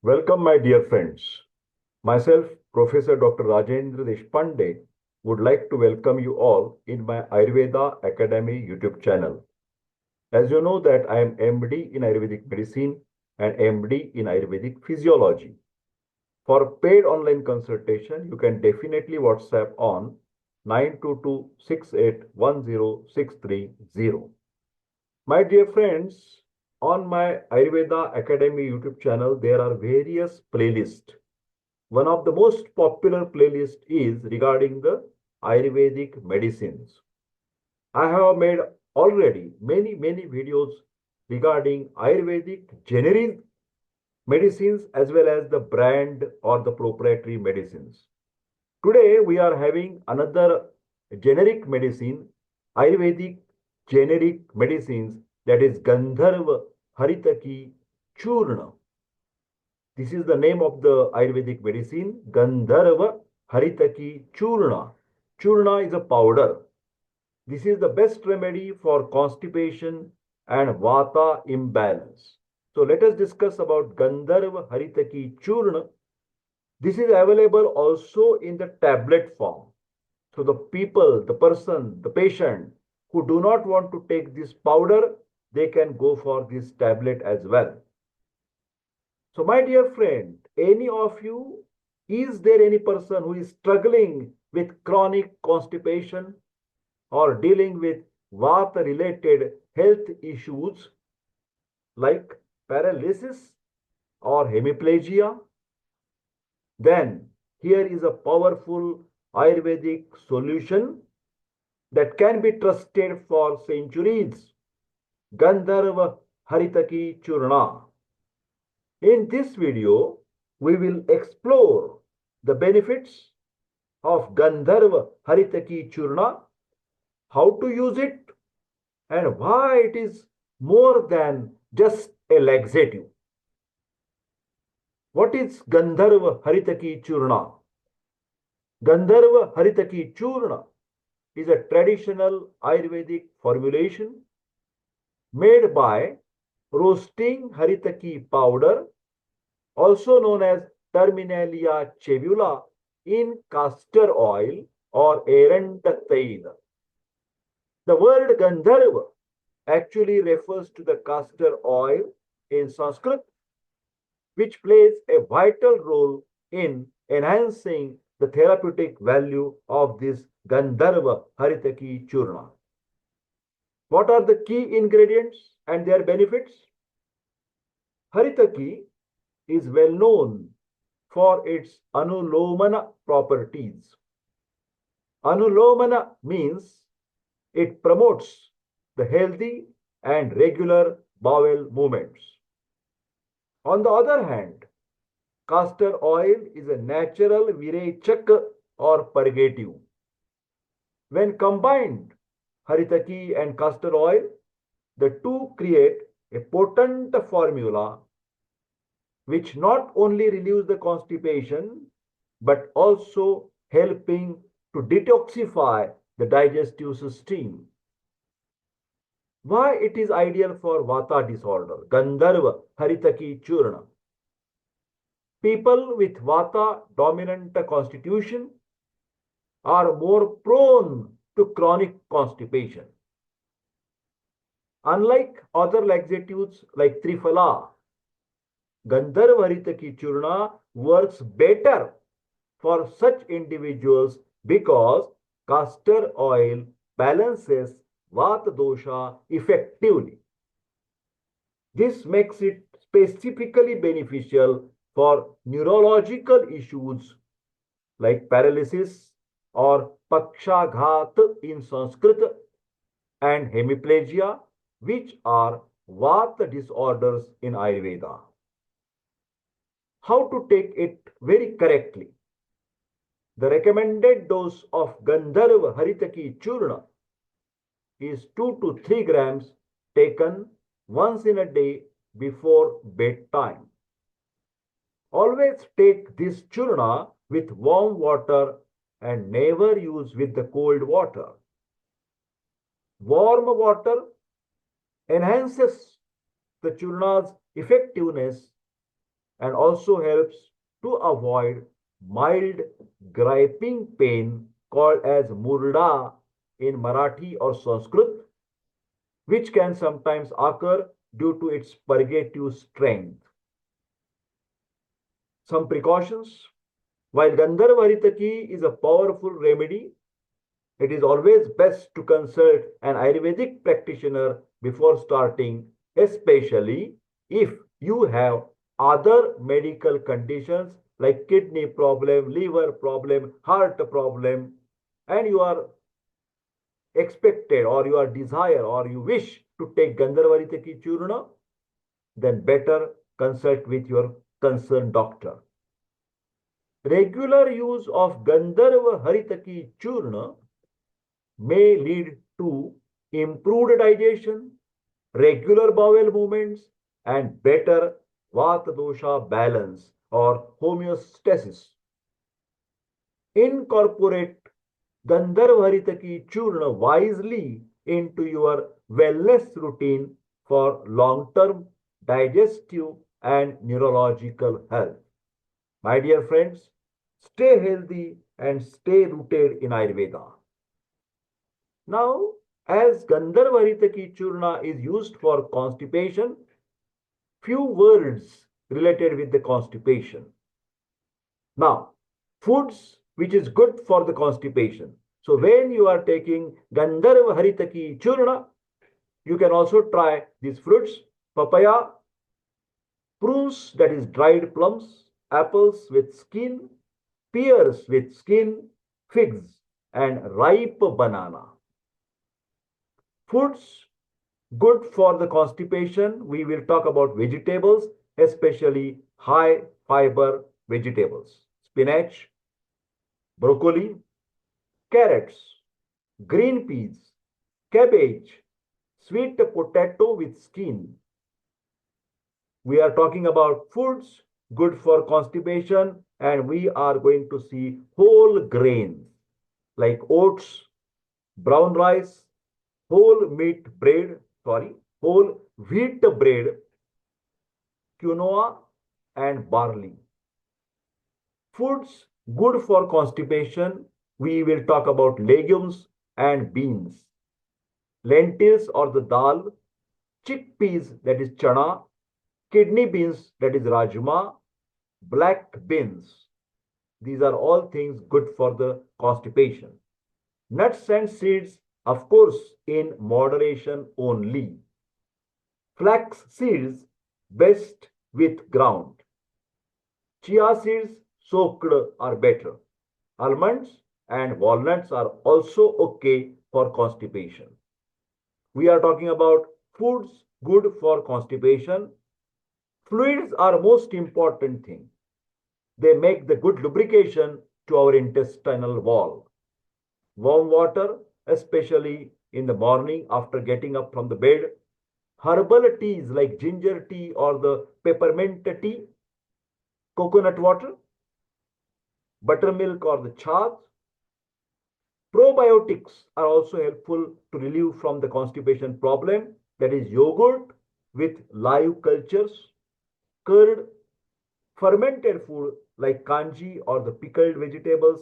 Welcome, my dear friends. Myself, Professor Dr. Rajendra Deshpande, would like to welcome you all in my Ayurveda Academy YouTube channel. As you know that I am MD in Ayurvedic medicine and MD in Ayurvedic physiology. For paid online consultation, you can definitely WhatsApp on 922681063. My dear friends, on my Ayurveda Academy YouTube channel, there are various playlists. One of the most popular playlists is regarding the Ayurvedic medicines. I have made already many videos regarding Ayurvedic generic medicines as well as the brand or the proprietary medicines. Today we are having another generic medicine, Ayurvedic generic medicines, that is Gandharva Haritaki Churna. This is the name of the Ayurvedic medicine, Gandharva Haritaki Churna. Churna is a powder. This is the best remedy for constipation and Vata imbalance. So let us discuss about Gandharva Haritaki Churna. This is available also in the tablet form. So the people, the person, the patient who do not want to take this powder, they can go for this tablet as well. So my dear friend, any of you, is there any person who is struggling with chronic constipation or dealing with Vata related health issues like paralysis or hemiplegia? Then here is a powerful Ayurvedic solution that can be trusted for centuries. Gandharva Haritaki Churna. In this video, we will explore the benefits of Gandharva Haritaki Churna, how to use it, and why it is more than just a laxative. What is Gandharva Haritaki Churna? Gandharva Haritaki Churna is a traditional Ayurvedic formulation made by roasting Haritaki powder, also known as Terminalia chevula, in castor oil or eranda tail. The word Gandharva actually refers to the castor oil in Sanskrit, which plays a vital role in enhancing the therapeutic value of this Gandharva Haritaki Churna. What are the key ingredients and their benefits? Haritaki is well known for its anulomana properties. Anulomana means it promotes the healthy and regular bowel movements. On the other hand, castor oil is a natural Virechana or purgative. When combined, Haritaki and castor oil, the two create a potent formula which not only relieves the constipation but also helping to detoxify the digestive system. Why it is ideal for Vata disorder? Gandharva Haritaki Churna. People with Vata dominant constitution are more prone to chronic constipation. Unlike other laxatives like Triphala, Gandharva Haritaki Churna works better for such individuals because castor oil balances Vata dosha effectively. This makes it specifically beneficial for neurological issues like paralysis or pakshaghat in Sanskrit and hemiplegia, which are Vata disorders in Ayurveda. How to take it very correctly? The recommended dose of Gandharva Haritaki Churna is 2 to 3 grams taken once in a day before bedtime. Always take this churna with warm water and never use with the cold water. Warm water enhances the churna's effectiveness and also helps to avoid mild griping pain called as murda in Marathi or Sanskrit, which can sometimes occur due to its purgative strength. Some precautions. While Gandharva Haritaki is a powerful remedy, it is always best to consult an Ayurvedic practitioner before starting, especially if you have other medical conditions like kidney problem, liver problem, heart problem, and you are expected or you are desire or you wish to take Gandharva Haritaki Churna, then better consult with your concerned doctor. Regular use of Gandharva Haritaki Churna may lead to improved digestion, regular bowel movements, and better Vata dosha balance or homeostasis. Incorporate Gandharva Haritaki Churna wisely into your wellness routine for long-term digestive and neurological health. My dear friends, stay healthy and stay rooted in Ayurveda. Now, as Gandharva Haritaki Churna is used for constipation, few words related with the constipation. Now, foods which is good for the constipation. So when you are taking Gandharva Haritaki Churna, you can also try these fruits: papaya, prunes, that is dried plums, apples with skin, pears with skin, figs, and ripe banana. Foods good for the constipation, we will talk about vegetables, especially high fiber vegetables: spinach, broccoli, carrots, green peas, cabbage, sweet potato with skin. We are talking about foods good for constipation, and we are going to see whole grains like oats, brown rice, whole wheat bread, quinoa, and barley. Foods good for constipation, we will talk about legumes and beans, lentils or the dal, chickpeas, that is chana, kidney beans, that is rajma, black beans. These are all things good for the constipation. Nuts and seeds, of course, in moderation only. Flax seeds, best with ground. Chia seeds, soaked, are better. Almonds and walnuts are also okay for constipation. We are talking about foods good for constipation. Fluids are most important thing. They make the good lubrication to our intestinal wall. Warm water, especially in the morning after getting up from the bed. Herbal teas like ginger tea or the peppermint tea. Coconut water, buttermilk or the chaat. Probiotics are also helpful to relieve from the constipation problem. That is yogurt with live cultures, curd, fermented food like kanji or the pickled vegetables,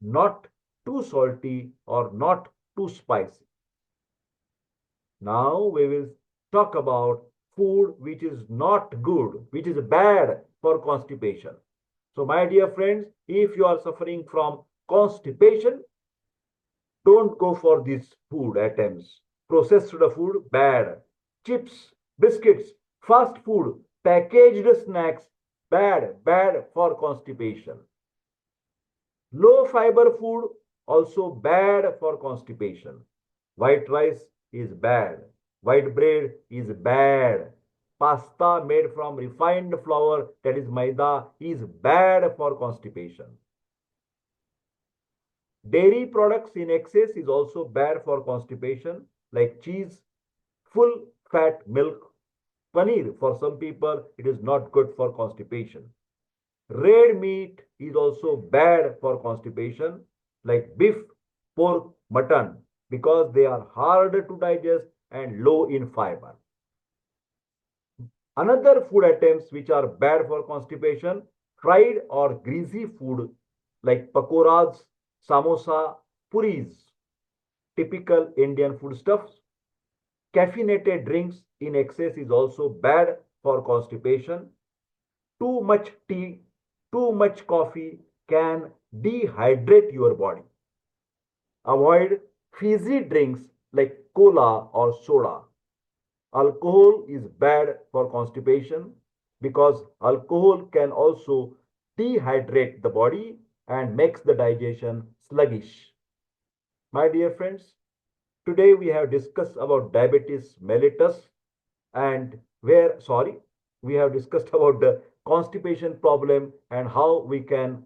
not too salty or not too spicy. Now we will talk about food which is not good, which is bad for constipation. So my dear friends, if you are suffering from constipation, don't go for these food items. Processed food, bad. Chips, biscuits, fast food, packaged snacks, bad for constipation. Low fiber food, also bad for constipation. White rice is bad. White bread is bad. Pasta made from refined flour, that is maida, is bad for constipation. Dairy products in excess is also bad for constipation, like cheese, full fat milk, paneer. For some people, it is not good for constipation. Red meat is also bad for constipation, like beef, pork, mutton, because they are hard to digest and low in fiber. Another food items which are bad for constipation, fried or greasy food like pakoras, samosa, puris, typical Indian food stuffs. Caffeinated drinks in excess is also bad for constipation. Too much tea, too much coffee can dehydrate your body. Avoid fizzy drinks like cola or soda. Alcohol is bad for constipation because alcohol can also dehydrate the body and makes the digestion sluggish. My dear friends, today we have discussed about diabetes mellitus and we have discussed about the constipation problem and how we can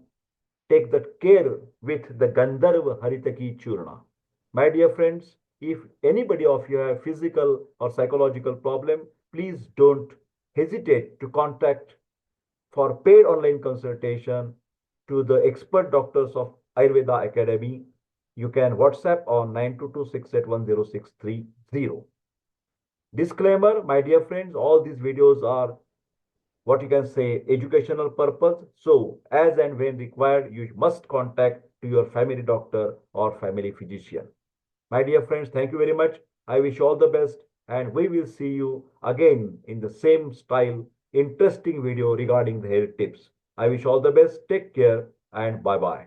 take that care with the Gandharva Haritaki Churna. My dear friends, if anybody of you have physical or psychological problem, please don't hesitate to contact for paid online consultation to the expert doctors of Ayurveda Academy. You can WhatsApp on 922681060. Disclaimer, my dear friends, all these videos are what you can say educational purpose. So as and when required, you must contact to your family doctor or family physician. My dear friends, thank you very much. I wish you all the best and we will see you again in the same style, interesting video regarding the hair tips. I wish all the best. Take care and bye bye.